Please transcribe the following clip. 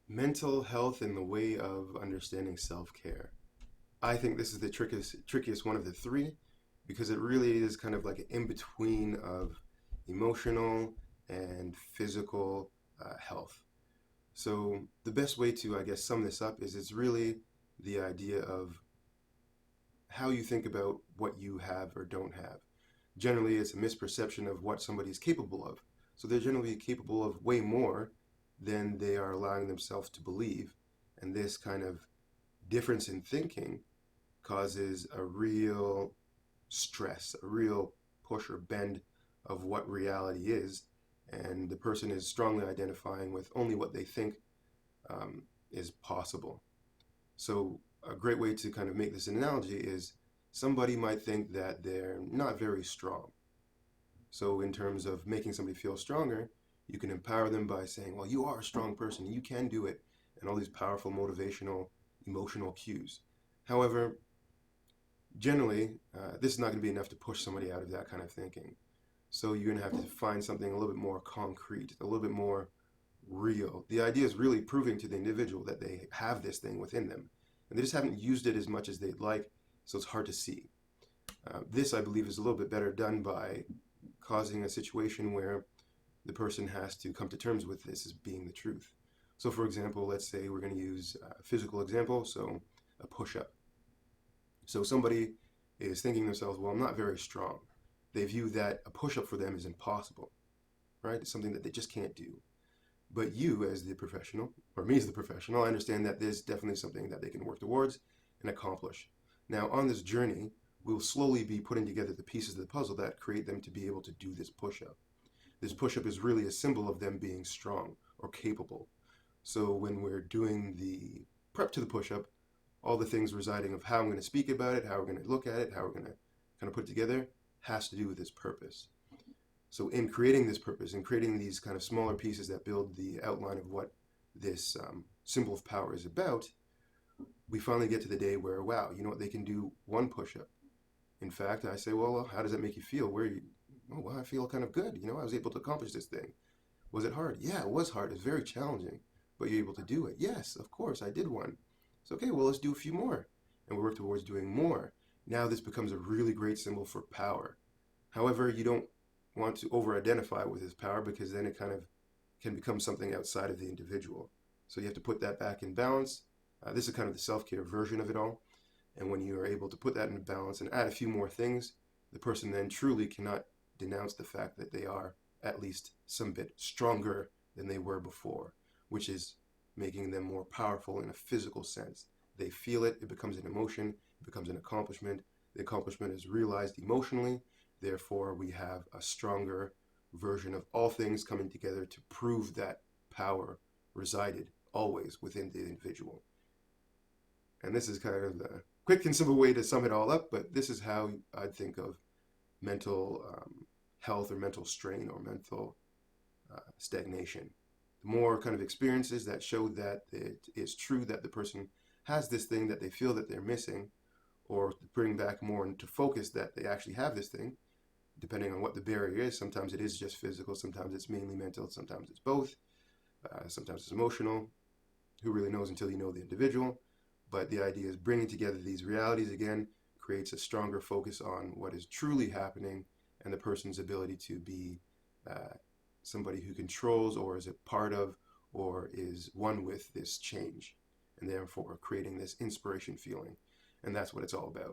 Mental health in the way of understanding self-care. I think this is the trickiest one of the three because it really is kind of like an in-between of emotional and physical health. So the best way to, I guess, sum this up is it's really the idea of how you think about what you have or don't have. Generally, it's a misperception of what somebody is capable of. So they're generally capable of way more than they are allowing themselves to believe. And this kind of difference in thinking causes a real stress, a real push or bend of what reality is. And the person is strongly identifying with only what they think is possible. So, a great way to kind of make this analogy is somebody might think that they're not very strong. So, in terms of making somebody feel stronger, you can empower them by saying, well, you are a strong person, you can do it, and all these powerful motivational, emotional cues. However, generally, this is not going to be enough to push somebody out of that kind of thinking. So, you're going to have to find something a little bit more concrete, a little bit more real. The idea is really proving to the individual that they have this thing within them, and they just haven't used it as much as they'd like, so it's hard to see. This, I believe, is a little bit better done by causing a situation where the person has to come to terms with this as being the truth. So, for example, let's say we're going to use a physical example, so a push up. So, somebody is thinking to themselves, well, I'm not very strong. They view that a push up for them is impossible, right? It's something that they just can't do. But you, as the professional, or me as the professional, I understand that there's definitely something that they can work towards and accomplish. Now, on this journey, we'll slowly be putting together the pieces of the puzzle that create them to be able to do this push up. This push up is really a symbol of them being strong or capable. So when we're doing the prep to the push up, all the things residing of how I'm going to speak about it, how we're going to look at it, how we're going to kind of put it together has to do with this purpose. So in creating this purpose and creating these kind of smaller pieces that build the outline of what this symbol of power is about, we finally get to the day where, wow, you know what, they can do one push-up. In fact, I say, well, how does that make you feel? Where you, oh, well, I feel kind of good. You know, I was able to accomplish this thing. Was it hard? Yeah, it was hard. It was very challenging. But you're able to do it. Yes, of course, I did one. It's okay, well, let's do a few more. And we work towards doing more. Now this becomes a really great symbol for power. However, you don't want to over identify with his power because then it kind of can become something outside of the individual. So you have to put that back in balance. This is kind of the self care version of it all. And when you are able to put that in balance and add a few more things, the person then truly cannot denounce the fact that they are at least some bit stronger than they were before, which is making them more powerful in a physical sense. They feel it, it becomes an emotion, it becomes an accomplishment. The accomplishment is realized emotionally. Therefore, we have a stronger version of all things coming together to prove that power resided always within the individual. And this is kind of the quick and simple way to sum it all up, but this is how I'd think of mental health or mental strain or mental stagnation. The more kind of experiences that show that it is true that the person has this thing that they feel that they're missing, or to bring back more into focus that they actually have this thing, depending on what the barrier is. Sometimes it is just physical, sometimes it's mainly mental, sometimes it's both, sometimes it's emotional. Who really knows until you know the individual? But the idea is bringing together these realities again creates a stronger focus on what is truly happening and the person's ability to be somebody who controls or is a part of or is one with this change, and therefore creating this inspiration feeling. And that's what it's all about.